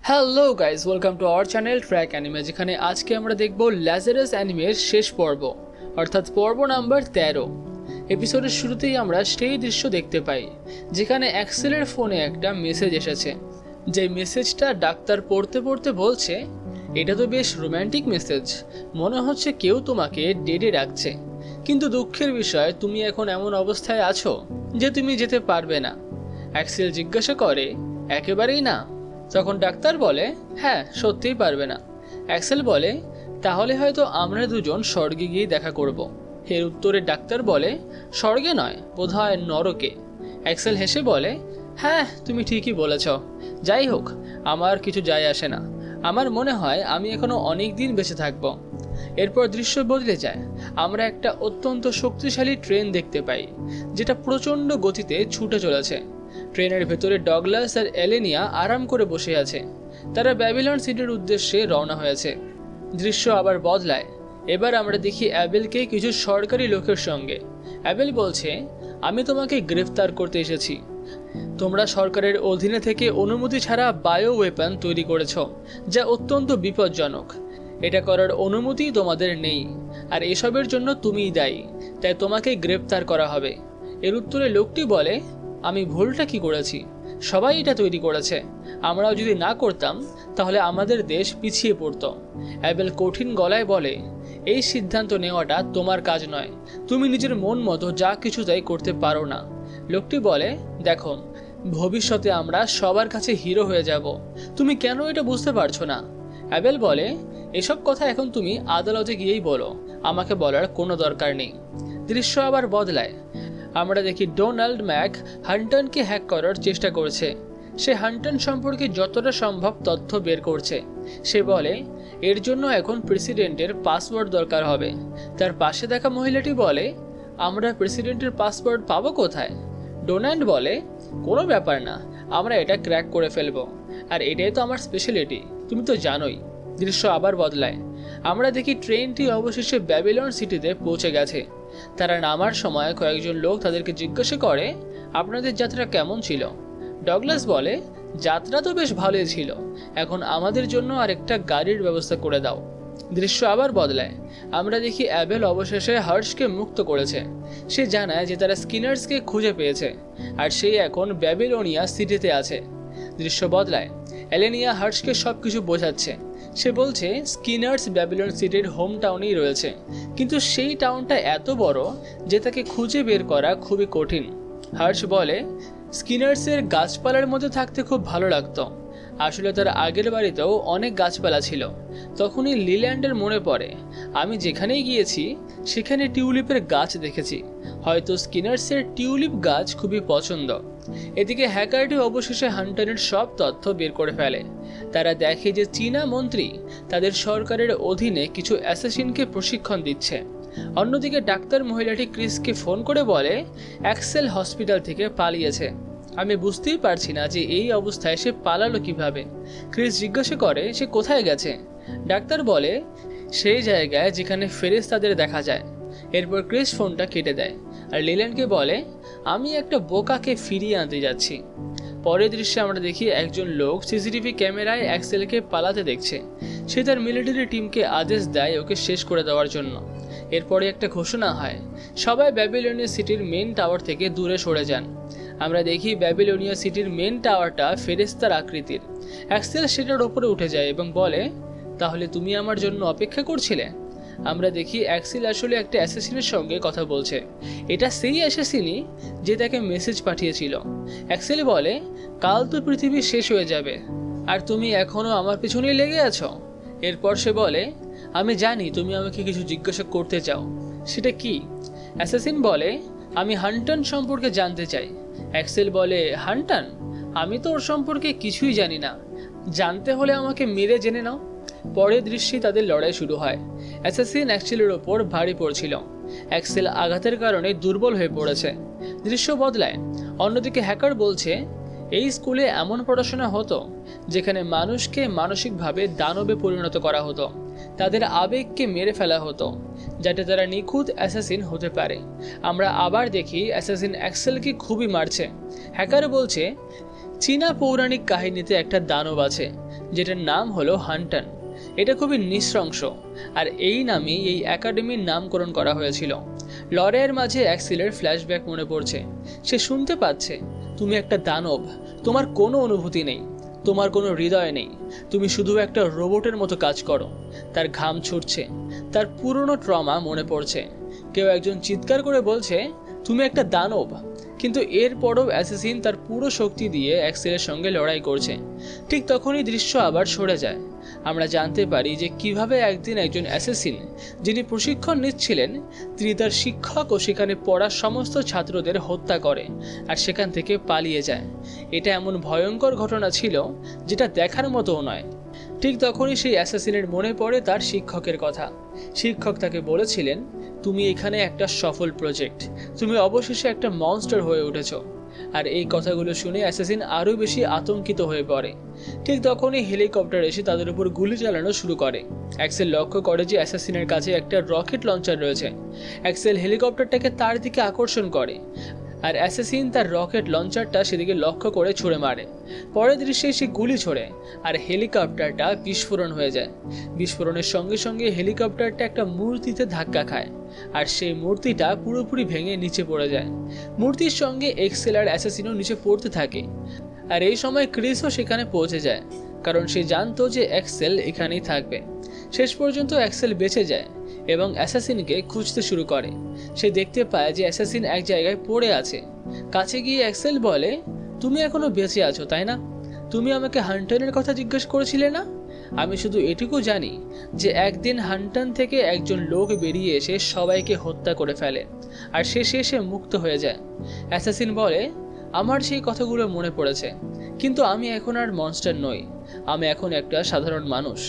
Hello guys, welcome to our channel track anime, যেখানে আজকে আমরা দেখব ল্যাজারাস অ্যানিমের শেষ পর্ব, অর্থাৎ পর্ব নাম্বার 13। এপিসোডের শুরুতেই আমরা সেই দৃশ্য দেখতে পাই যেখানে অ্যাক্সেলের ফোনে একটা মেসেজ এসেছে। যে মেসেজটা ডাক্তার পড়তে পড়তে বলছে, এটা তো বেশ রোম্যান্টিক মেসেজ, মনে হচ্ছে কেউ তোমাকে ডেডে রাখছে, কিন্তু দুঃখের বিষয় তুমি এখন এমন অবস্থায় আছো যে তুমি যেতে পারবে না। অ্যাক্সেল জিজ্ঞাসা করে, একেবারেই না? তখন ডাক্তার বলে, হ্যাঁ, সত্যিই পারবে না। অ্যাক্সেল বলে, তাহলে হয়তো আমরা দুজন স্বর্গে গিয়ে দেখা করব। এর উত্তরে ডাক্তার বলে, স্বর্গে নয়, বোধহয় নরকে। অ্যাক্সেল হেসে বলে, হ্যাঁ, তুমি ঠিকই বলেছ। যাই হোক, আমার কিছু যায় আসে না। আমার মনে হয় আমি এখনো অনেক দিন বেঁচে থাকব। এরপর দৃশ্য বদলে যায়। আমরা একটা অত্যন্ত শক্তিশালী ট্রেন দেখতে পাই, যেটা প্রচণ্ড গতিতে ছুটে চলেছে। ট্রেনের ভেতরে ডগলাস আর এলেনিয়া আরাম করে বসে আছে। তারা ব্যাবিলন সিটির উদ্দেশ্যে রওনা হয়েছে। দৃশ্য আবার বদলায়। এবার আমরা দেখি অ্যাবেলকে কিছু সরকারি লোকের সঙ্গে। অ্যাবেল বলছে, আমি তোমাকে গ্রেফতার করতে এসেছি। তোমরা সরকারের অধীনে থেকে অনুমতি ছাড়া বায়ো ওয়েপন তৈরি করেছ, যা অত্যন্ত বিপজ্জনক। এটা করার অনুমতি তোমাদের নেই, আর এসবের জন্য তুমিই দায়ী, তাই তোমাকে গ্রেফতার করা হবে। এর উত্তরে লোকটি বলে, আমি ভুলটা কি করেছি? সবাই এটা তৈরি করেছে, আমরাও যদি না করতাম তাহলে আমাদের দেশ পিছিয়ে পড়তো। অ্যাবেল কঠিন গলায় বলে, এই সিদ্ধান্ত নেওয়াটা তোমার কাজ নয়, তুমি নিজের মন মতো যা কিছু তাই করতে পারো না। লোকটি বলে, দেখো, ভবিষ্যতে আমরা সবার কাছে হিরো হয়ে যাব, তুমি কেন এটা বুঝতে পারছো না? অ্যাবেল বলে, এসব কথা এখন তুমি আদালতে গিয়েই বলো, আমাকে বলার কোনো দরকার নেই। দৃশ্য আবার বদলায়। আমরা দেখি ডোনাল্ড ম্যাক হান্টনকে হ্যাক করার চেষ্টা করছে। সে হান্টন সম্পর্কে যতটা সম্ভব তথ্য বের করছে। সে বলে, এর জন্য এখন প্রেসিডেন্টের পাসওয়ার্ড দরকার হবে। তার পাশে দেখা মহিলাটি বলে, আমরা প্রেসিডেন্টের পাসওয়ার্ড পাবো কোথায়? ডোনাল্ড বলে, কোনো ব্যাপার না, আমরা এটা ক্র্যাক করে ফেলবো, আর এটাই তো আমার স্পেশালিটি, তুমি তো জানোই। দৃশ্য আবার বদলায়। আমরা দেখি ট্রেনটি অবশেষে ব্যাবিলন সিটিতে পৌঁছে গেছে। তারা নামার সময় কয়েকজন লোক তাদেরকে জিজ্ঞাসা করে, আপনাদের যাত্রা কেমন ছিল? ডগলাস বলে, যাত্রা তো বেশ ভালোই ছিল, এখন আমাদের জন্য আরেকটা গাড়ির ব্যবস্থা করে দাও। দৃশ্য আবার বদলায়। আমরা দেখি অ্যাবেল অবশেষে হার্শকে মুক্ত করেছে। সে জানায় যে তারা স্কিনার্সকে খুঁজে পেয়েছে, আর সে এখন ব্যাবিলনিয়া সিটিতে আছে। দৃশ্য বদলায়। এলেনিয়া হার্শকে সবকিছু বোঝাচ্ছে। সে বলছে, স্কিনার্স ব্যাবিলন সিটির হোম টাউনেই রয়েছে, কিন্তু সেই টাউনটা এত বড় যে তাকে খুঁজে বের করা খুবই কঠিন। হার্শ বলে, স্কিনার্সের গাছপালার মধ্যে থাকতে খুব ভালো লাগতো। আসলে তার আগের বাড়িতেও অনেক গাছপালা ছিল। তখনই লিল্যান্ডের মনে পড়ে, আমি যেখানেই গিয়েছি সেখানে টিউলিপের গাছ দেখেছি, হয়তো স্কিনার্সের টিউলিপ গাছ খুবই পছন্দ। এদিকে হ্যাকারটি অবশেষে হান্টারের সব তথ্য বের করে ফেলে। তারা দেখে যে চীনা মন্ত্রী তাদের সরকারের অধীনে কিছু অ্যাসাসিনকে প্রশিক্ষণ দিচ্ছে। অন্যদিকে ডাক্তার মহিলাটি ক্রিসকে ফোন করে বলে, অ্যাক্সেল হসপিটাল থেকে পালিয়েছে। আমি বুঝতেই পারছি না যে এই অবস্থায় সে পালালো কিভাবে। ক্রিস জিজ্ঞাসা করে, সে কোথায় গেছে? ডাক্তার বলে, সেই জায়গায় যেখানে ফেরেশতাদের দেখা যায়। এরপর ক্রিস ফোনটা কেটে দেয় আর লিল্যান্ডকে বলে, আমি একটা বোকাকে ফিরিয়ে আনতে যাচ্ছি। পরের দৃশ্যে আমরা দেখি একজন লোক সিসিটিভি ক্যামেরায় অ্যাক্সেলকে পালাতে দেখছে। সে তার মিলিটারি টিমকে আদেশ দেয় ওকে শেষ করে দেওয়ার জন্য। এরপরে একটা ঘোষণা হয়, সবাই ব্যাবিলনিয়া সিটির মেন টাওয়ার থেকে দূরে সরে যান। আমরা দেখি ব্যাবিলনিয়া সিটির মেন টাওয়ারটা ফেরেশতার আকৃতির। অ্যাক্সেল সেটার ওপরে উঠে যায় এবং বলে, তাহলে তুমি আমার জন্য অপেক্ষা করছিলে? আমরা দেখি অ্যাক্সেল আসলে একটা অ্যাসাসিনের সঙ্গে কথা বলছে। এটা সেই অ্যাসাসিনই যে তাকে মেসেজ পাঠিয়েছিল। অ্যাক্সেল বলে, কাল তো পৃথিবী শেষ হয়ে যাবে, আর তুমি এখনো আমার পিছনেই লেগে আছো। এরপর সে বলে, আমি জানি তুমি আমাকে কিছু জিজ্ঞাসা করতে চাও, সেটা কি? অ্যাসাসিন বলে, আমি হান্টন সম্পর্কে জানতে চাই। অ্যাক্সেল বলে, হান্টন? আমি তো ওর সম্পর্কে কিছুই জানি না, জানতে হলে আমাকে মেরে জেনে নাও। পরের দৃশ্যে তাদের লড়াই শুরু হয়। অ্যাসাসিন অ্যাক্সেলের ওপর ভারী পড়ছিল। অ্যাক্সেল আঘাতের কারণে দুর্বল হয়ে পড়েছে। দৃশ্য বদলায়। অন্যদিকে হ্যাকার বলছে, এই স্কুলে এমন পড়াশোনা হতো যেখানে মানুষকে মানসিকভাবে দানবে পরিণত করা হতো, তাদের আবেগকে মেরে ফেলা হতো, যাতে তারা নিখুঁত অ্যাসাসিন হতে পারে। আমরা আবার দেখি অ্যাসাসিন অ্যাক্সেলকে খুবই মারছে। হ্যাকার বলছে, চীনা পৌরাণিক কাহিনীতে একটা দানব আছে যেটার নাম হলো হান্টন। এটা খুবই নৃশংস, আর এই নামেই এই একাডেমির নামকরণ করা হয়েছিল। লরের মাঝে অ্যাক্সেলের ফ্ল্যাশব্যাক মনে পড়ছে। সে শুনতে পাচ্ছে, তুমি একটা দানব, তোমার কোনো অনুভূতি নেই, তোমার কোনো হৃদয় নেই, তুমি শুধু একটা রোবটের মতো কাজ করো। তার ঘাম ছুটছে, তার পুরনো ট্রমা মনে পড়ছে। কেউ একজন চিৎকার করে বলছে, তুমি একটা দানব। কিন্তু এরপরও অ্যাসেসিন তার পুরো শক্তি দিয়ে অ্যাক্সেলের সঙ্গে লড়াই করছে। ঠিক তখনই দৃশ্য আবার সরে যায়। আমরা জানতে পারি যে কিভাবে একদিন একজন অ্যাসেসিন, যিনি প্রশিক্ষণ নিচ্ছিলেন, তিনি তার শিক্ষক ও সেখানে পড়া সমস্ত ছাত্রদের হত্যা করে আর সেখান থেকে পালিয়ে যায়। এটা এমন ভয়ঙ্কর ঘটনা ছিল যেটা দেখার মতোও নয়। ঠিক তখনই সেই অ্যাসাসিনের মনে পড়ে তার শিক্ষকের কথা। শিক্ষক তাকে বলেছিলেন, তুমি এখানে একটা সফল প্রজেক্ট, তুমি অবশেষে একটা মনস্টার হয়ে উঠেছ। আর এই কথাগুলো শুনে অ্যাসাসিন আরও বেশি আতঙ্কিত হয়ে পড়ে। ঠিক তখনই হেলিকপ্টার এসে তাদের উপর গুলি চালানো শুরু করে। অ্যাক্সেল লক্ষ্য করে যে অ্যাসাসিনের কাছে একটা রকেট লঞ্চার রয়েছে। অ্যাক্সেল হেলিকপ্টারটাকে তার দিকে আকর্ষণ করে, আর অ্যাসাসিন তার রকেট লঞ্চারটা সেদিকে লক্ষ্য করে ছুড়ে মারে। পরের দৃশ্যে সে গুলি ছোড়ে আর হেলিকপ্টারটা বিস্ফোরণ হয়ে যায়। বিস্ফোরণের সঙ্গে সঙ্গে হেলিকপ্টারটা একটা মূর্তিতে ধাক্কা খায়, আর সেই মূর্তিটা পুরোপুরি ভেঙে নিচে পড়ে যায়। মূর্তির সঙ্গে এক্সেল আর অ্যাসাসিনও নিচে পড়তে থাকে। আর এই সময় ক্রিসও সেখানে পৌঁছে যায়, কারণ সে জানতো যে অ্যাক্সেল এখানেই থাকবে। শেষ পর্যন্ত অ্যাক্সেল বেঁচে যায় এবং অ্যাসাসিনকে খুঁজতে শুরু করে। সে দেখতে পায় যে অ্যাসাসিন এক জায়গায় পড়ে আছে। কাছে গিয়ে অ্যাক্সেল বলে, তুমি এখনো বেঁচে আছো তাই না? তুমি আমাকে হান্টনের কথা জিজ্ঞেস করেছিলে না? আমি শুধু এটুকু জানি যে একদিন হান্টন থেকে একজন লোক বেরিয়ে এসে সবাইকে হত্যা করে ফেলে, আর সে শেষে মুক্ত হয়ে যায়। অ্যাসাসিন বলে, আমার সেই কথাগুলো মনে পড়েছে, কিন্তু আমি এখন আর মনস্টার নই, আমি এখন একটা সাধারণ মানুষ।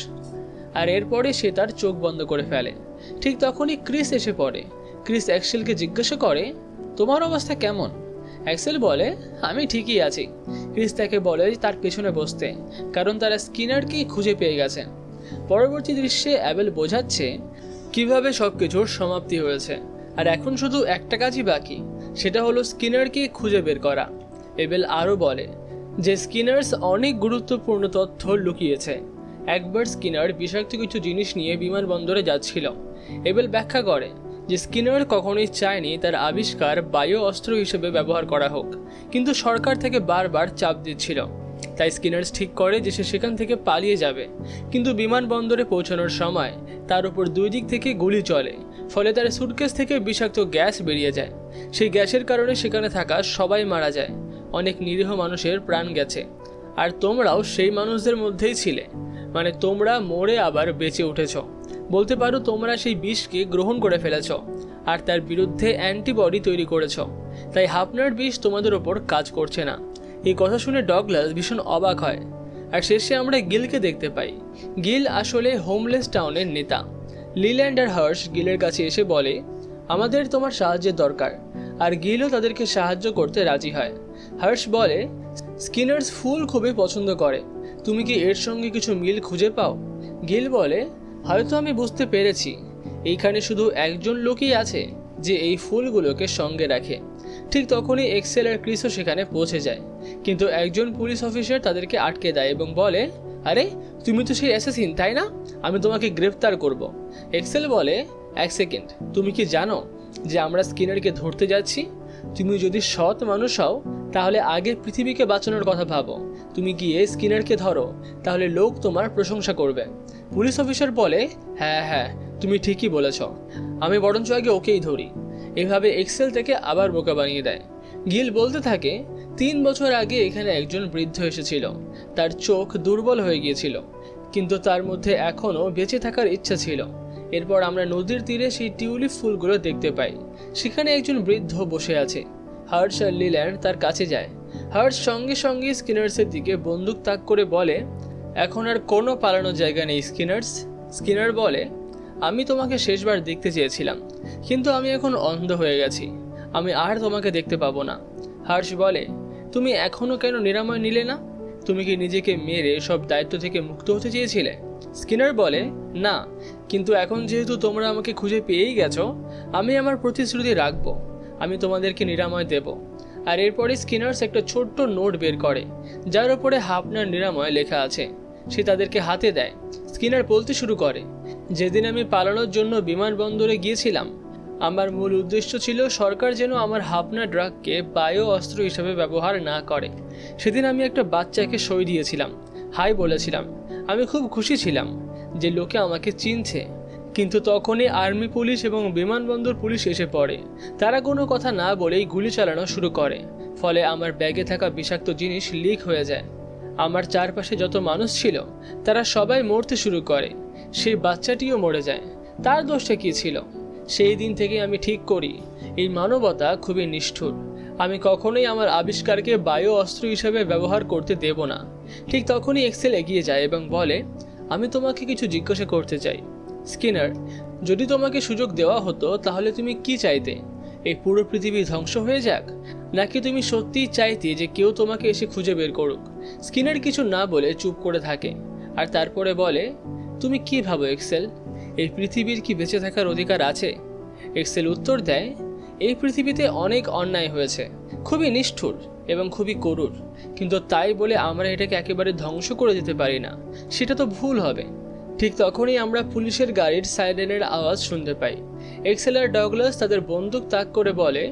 আর এরপরে সে তার চোখ বন্ধ করে ফেলে। ঠিক তখনই ক্রিস এসে পড়ে। ক্রিস অ্যাক্সেলকে জিজ্ঞাসা করে, তোমার অবস্থা কেমন? অ্যাক্সেল বলে, আমি ঠিকই আছি। ক্রিস তাকে বলে তার পেছনে বসতে, কারণ তারা স্কিনারকেই খুঁজে পেয়ে গেছে। পরবর্তী দৃশ্যে অ্যাবেল বোঝাচ্ছে কিভাবে সবকিছুর সমাপ্তি হয়েছে, আর এখন শুধু একটা কাজই বাকি, সেটা হলো স্কিনারকে খুঁজে বের করা। অ্যাবেল আরও বলে যে স্কিনার্স অনেক গুরুত্বপূর্ণ তথ্য লুকিয়েছে। একবার স্কিনার বিষাক্ত কিছু জিনিস নিয়ে বিমানবন্দরে যাচ্ছিল। অ্যাবেল ব্যাখ্যা করে যে স্কিনার কখনোই চায়নি তার আবিষ্কার বায়ু অস্ত্র হিসেবে ব্যবহার করা হোক, কিন্তু সরকার থেকে বারবার চাপ দিচ্ছিল। তাই স্কিনার্স ঠিক করে যে সে সেখান থেকে পালিয়ে যাবে। কিন্তু বিমানবন্দরে পৌঁছানোর সময় তার উপর দুই দিক থেকে গুলি চলে, ফলে তার সুটকেস থেকে বিষাক্ত গ্যাস বেরিয়ে যায়। সেই গ্যাসের কারণে সেখানে থাকা সবাই মারা যায়। অনেক নিরীহ মানুষের প্রাণ গেছে, আর তোমরাও সেই মানুষদের মধ্যেই ছিলে। মানে তোমরা মরে আবার বেঁচে উঠেছ। বলতে পারো তোমরা সেই বিষকে গ্রহণ করে ফেলেছ আর তার বিরুদ্ধে অ্যান্টিবডি তৈরি করেছ। তাই হাফনার বিষ তোমাদের ওপর কাজ করছে না। এই কথা শুনে ডগলাস ভীষণ অবাক হয়। আর শেষে আমরা গিলকে দেখতে পাই। গিল আসলে হোমলেস টাউনের নেতা। লিল্যান্ড আর হার্শ গিলের কাছে এসে বলে, আমাদের তোমার সাহায্যের দরকার। আর গিলও তাদেরকে সাহায্য করতে রাজি হয়। হার্শ বলে, স্কিনার্স ফুল খুবই পছন্দ করে, তুমি কি এর সঙ্গে কিছু মিল খুঁজে পাও? গিল বলে, হয়তো আমি বুঝতে পেরেছি, এইখানে শুধু একজন লোকই আছে যে এই ফুলগুলোকে সঙ্গে রাখে। ঠিক তখনই এক্সেল আর ক্রিসও সেখানে পৌঁছে যায়, কিন্তু একজন পুলিশ অফিসার তাদেরকে আটকে দেয় এবং বলে, আরে তুমি তো সেই অ্যাসাসিন তাই না? আমি তোমাকে গ্রেফতার করব। এক্সেল বলে, এক সেকেন্ড, তুমি কি জানো যে আমরা স্কিনারকে ধরতে যাচ্ছি? তুমি যদি সৎ মানুষ হও তাহলে আগে পৃথিবীকে বাঁচানোর কথা ভাবো। তুমি গিয়ে স্কিনারকে ধরো, তাহলে লোক তোমার প্রশংসা করবে। পুলিশ অফিসার বলে, হ্যাঁ তুমি ঠিকই বলেছ, আমি বরঞ্চ আগে ওকেই ধরি। এভাবে এক্সেল থেকে আবার বোকা বানিয়ে দেয়। গিল বলতে থাকে, 3 বছর আগে এখানে একজন বৃদ্ধ এসেছিল। তার চোখ দুর্বল হয়ে গিয়েছিল, কিন্তু তার মধ্যে এখনও বেঁচে থাকার ইচ্ছা ছিল। এরপর আমরা নদীর তীরে সেই টিউলিপ ফুলগুলো দেখতে পাই। সেখানে একজন বৃদ্ধ বসে আছে। হার্শ আর লিল্যান্ড তার কাছে যায়। হার্শ সঙ্গে সঙ্গে স্কিনার্সের দিকে বন্দুক তাক করে বলে, এখন আর কোনো পালানোর জায়গা নেই স্কিনার্স। স্কিনার বলে, আমি তোমাকে শেষবার দেখতে চেয়েছিলাম, কিন্তু আমি এখন অন্ধ হয়ে গেছি, আমি আর তোমাকে দেখতে পাবো না। হার্শ বলে, তুমি এখনও কেন নিরাময় নিলে না? তুমি কি নিজেকে মেরে সব দায়িত্ব থেকে মুক্ত হতে চেয়েছিলে? স্কিনার বলে, না, কিন্তু এখন যেহেতু তোমরা আমাকে খুঁজে পেয়েই গেছো, আমি আমার প্রতিশ্রুতি রাখবো, আমি তোমাদেরকে নিরাময় দেব। আর এরপরে স্কিনার্স একটা ছোট্ট নোট বের করে, যার উপরে হাফনার নিরাময় লেখা আছে। সে তাদেরকে হাতে দেয়। স্কিনার বলতে শুরু করে, যেদিন আমি পালানোর জন্য বিমানবন্দরে গিয়েছিলাম, আমার মূল উদ্দেশ্য ছিল সরকার যেন আমার হাফনা ড্রাগকে বায়ো অস্ত্র হিসেবে ব্যবহার না করে। সেদিন আমি একটা বাচ্চাকে সই দিয়েছিলাম, হাই বলেছিলাম। আমি খুব খুশি ছিলাম যে লোকে আমাকে চিনছে। কিন্তু তখনই আর্মি পুলিশ এবং বিমানবন্দর পুলিশ এসে পড়ে। তারা কোনো কথা না বলেই গুলি চালানো শুরু করে। ফলে আমার ব্যাগে থাকা বিষাক্ত জিনিস লিক হয়ে যায়। আমার চারপাশে যত মানুষ ছিল তারা সবাই মরতে শুরু করে। সেই বাচ্চাটিও মরে যায়। তার দোষটা কী ছিল? সেই দিন থেকে আমি ঠিক করি এই মানবতা খুবই নিষ্ঠুর। আমি কখনোই আমার আবিষ্কারকে বায়ো অস্ত্র হিসেবে ব্যবহার করতে দেব না। ঠিক তখনই এক্সেল এগিয়ে যায় এবং বলে, আমি তোমাকে কিছু জিজ্ঞাসা করতে চাই। স্কিনার, যদি তোমাকে সুযোগ দেওয়া হতো তাহলে তুমি কি চাইতে? এই পুরো পৃথিবী ধ্বংস হয়ে যাক, নাকি তুমি সত্যিই চাইতে যে কেউ তোমাকে এসে খুঁজে বের করুক? স্কিনার কিছু না বলে চুপ করে থাকে আর তারপরে বলে, তুমি কি ভাবো এক্সেল? এই পৃথিবীর কি বেঁচে থাকার অধিকার আছে? এক্সেল উত্তর দেয়, এই পৃথিবীতে অনেক অন্যায় হয়েছে, খুবই নিষ্ঠুর এবং খুবই করুর, কিন্তু তাই বলে আমরা এটাকে একেবারে ধ্বংস করে দিতে পারি না। সেটা তো ভুল হবে। ঠিক তখনই আমরা পুলিশের গাড়ির সাইরেনের আওয়াজ শুনতে পাই। এক্সেল আর ডগলাস তাদের বন্দুক তাক করে বলে,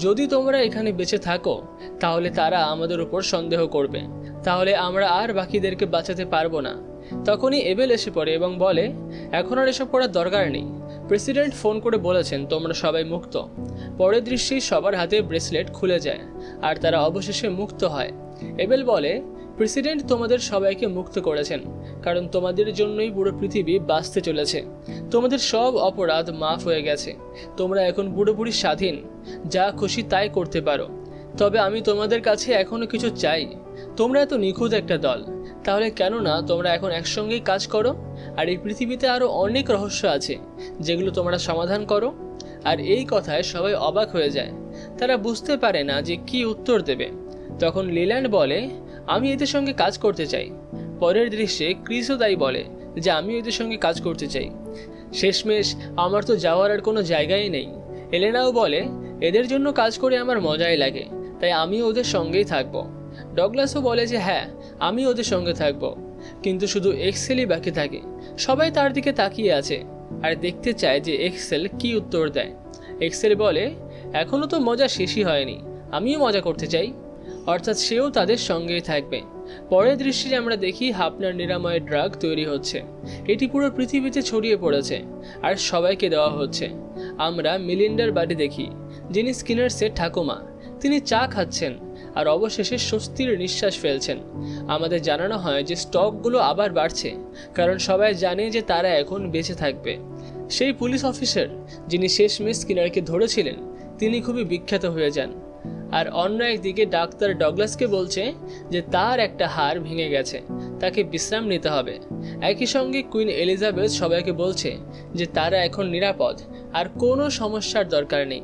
যদি তোমরা এখানে বেঁচে থাকো তাহলে তারা আমাদের উপর সন্দেহ করবে, তাহলে আমরা আর বাকিদেরকে বাঁচাতে পারবো না। তখনই এবেল এসে পড়ে এবং বলে, এখন আর এসব করার দরকার নেই। প্রেসিডেন্ট ফোন করে বলেছেন তোমরা সবাই মুক্ত। পরের দৃশ্যেই সবার হাতে ব্রেসলেট খুলে যায় আর তারা অবশেষে মুক্ত হয়। এবেল বলে, প্রেসিডেন্ট তোমাদের সবাইকে মুক্ত করেছেন, কারণ তোমাদের জন্যই পুরো পৃথিবী বাঁচতে চলেছে। তোমাদের সব অপরাধ মাফ হয়ে গেছে। তোমরা এখন পুরোপুরি স্বাধীন, যা খুশি তাই করতে পারো। তবে আমি তোমাদের কাছে এখনো কিছু চাই। তোমরা এত নিখুঁত একটা দল, তাহলে কেন না তোমরা এখন একসঙ্গেই কাজ করো? আর এই পৃথিবীতে আরও অনেক রহস্য আছে যেগুলো তোমরা সমাধান করো। আর এই কথায় সবাই অবাক হয়ে যায়। তারা বুঝতে পারে না যে কি উত্তর দেবে। তখন লিল্যান্ড বলে, আমি এদের সঙ্গে কাজ করতে চাই। পরের দৃশ্যে ক্রিসও তাই বলে যে আমি এদের সঙ্গে কাজ করতে চাই। শেষমেশ আমার তো যাওয়ার আর কোনো জায়গাই নেই। এলেনাও বলে, এদের জন্য কাজ করে আমার মজাই লাগে, তাই আমি ওদের সঙ্গেই থাকবো। ডগলাসও বলে যে হ্যাঁ, আমি ওদের সঙ্গে থাকবো। কিন্তু শুধু এক্সেলই বাকি থাকে। সবাই তার দিকে তাকিয়ে আছে আর দেখতে চায় যে এক্সেল কি উত্তর দেয়। এক্সেল বলে, এখনও তো মজা শেষই হয়নি, আমিও মজা করতে চাই। অর্থাৎ সেও তাদের সঙ্গেই থাকবে। পরের দৃশ্যে আমরা দেখি হাফনার নিরাময়ের ড্রাগ তৈরি হচ্ছে। এটি পুরো পৃথিবীতে ছড়িয়ে পড়েছে আর সবাইকে দেওয়া হচ্ছে। আমরা মিলিন্ডার বাড়ি দেখি, যিনি স্কিনার্সের ঠাকুমা। তিনি চা খাচ্ছেন আর অবশেষে স্বস্তির নিঃশ্বাস ফেলছেন। আমাদের জানানো হয় যে স্টকগুলো আবার বাড়ছে, কারণ সবাই জানে যে তারা এখন বেঁচে থাকবে। সেই পুলিশ অফিসার যিনি শেষমেশ স্কিনারকে ধরেছিলেন, তিনি খুবই বিখ্যাত হয়ে যান। আর অন্য একদিকে ডাক্তার ডগলাসকে বলছে যে তার একটা হাড় ভেঙে গেছে, তাকে বিশ্রাম নিতে হবে। একই সঙ্গে কুইন এলিজাবেথ সবাইকে বলছে যে তারা এখন নিরাপদ আর কোনো সমস্যার দরকার নেই।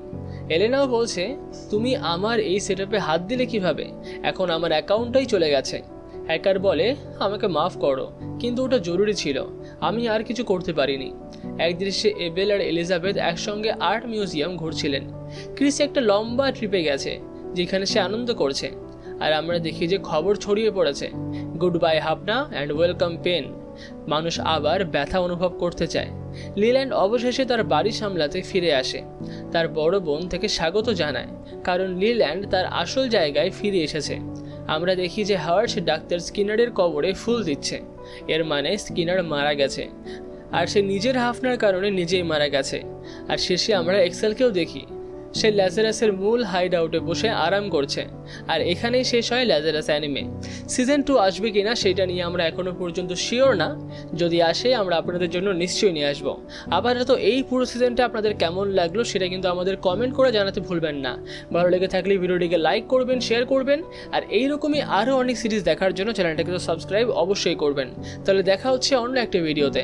এলেনাও বলছে, তুমি আমার এই সেটআপে হাত দিলে কিভাবে? এখন আমার অ্যাকাউন্টটাই চলে গেছে। হ্যাকার বলে, আমাকে মাফ করো, কিন্তু ওটা জরুরি ছিল, আমি আর কিছু করতে পারিনি। এক দৃশ্যে এবেল আর এলিজাবেথ একসঙ্গে আর্ট মিউজিয়াম ঘুরছিলেন। ক্রিস একটা লম্বা ট্রিপে গেছে যেখানে সে আনন্দ করছে। আর আমরা দেখি যে খবর ছড়িয়ে পড়েছে, গুড বাই হাফনা অ্যান্ড ওয়েলকাম পেন। মানুষ আবার ব্যথা অনুভব করতে চায়। লিল্যান্ড অবশেষে তার বাড়ি সামলাতে ফিরে আসে। তার বড় বোন থেকে স্বাগত জানায়, কারণ লিল্যান্ড তার আসল জায়গায় ফিরে এসেছে। আমরা দেখি যে হার্শ ডাক্তার স্কিনারের কবরে ফুল দিচ্ছে। এর মানে স্কিনার মারা গেছে, আর সে নিজের হাফনার কারণে নিজেই মারা গেছে। আর শেষে আমরা এক্সেলকেও দেখি, সে ল্যাজারাসের মূল হাইড আউটে বসে আরাম করছে। আর এখানেই শেষ হয় ল্যাজারাস অ্যানিমে। সিজন 2 আসবে কিনা সেটা নিয়ে আমরা এখনো পর্যন্ত শিওর না। যদি আসে আমরা আপনাদের জন্য নিশ্চয়ই নিয়ে আসবো। আপাতত এই পুরো সিজনটা আপনাদের কেমন লাগলো সেটা কিন্তু আমাদের কমেন্ট করে জানাতে ভুলবেন না। ভালো লেগে থাকলে ভিডিওটিকে লাইক করবেন, শেয়ার করবেন, আর এইরকমই আরও অনেক সিরিজ দেখার জন্য চ্যানেলটাকে তো সাবস্ক্রাইব অবশ্যই করবেন। তাহলে দেখা হচ্ছে অন্য একটা ভিডিওতে।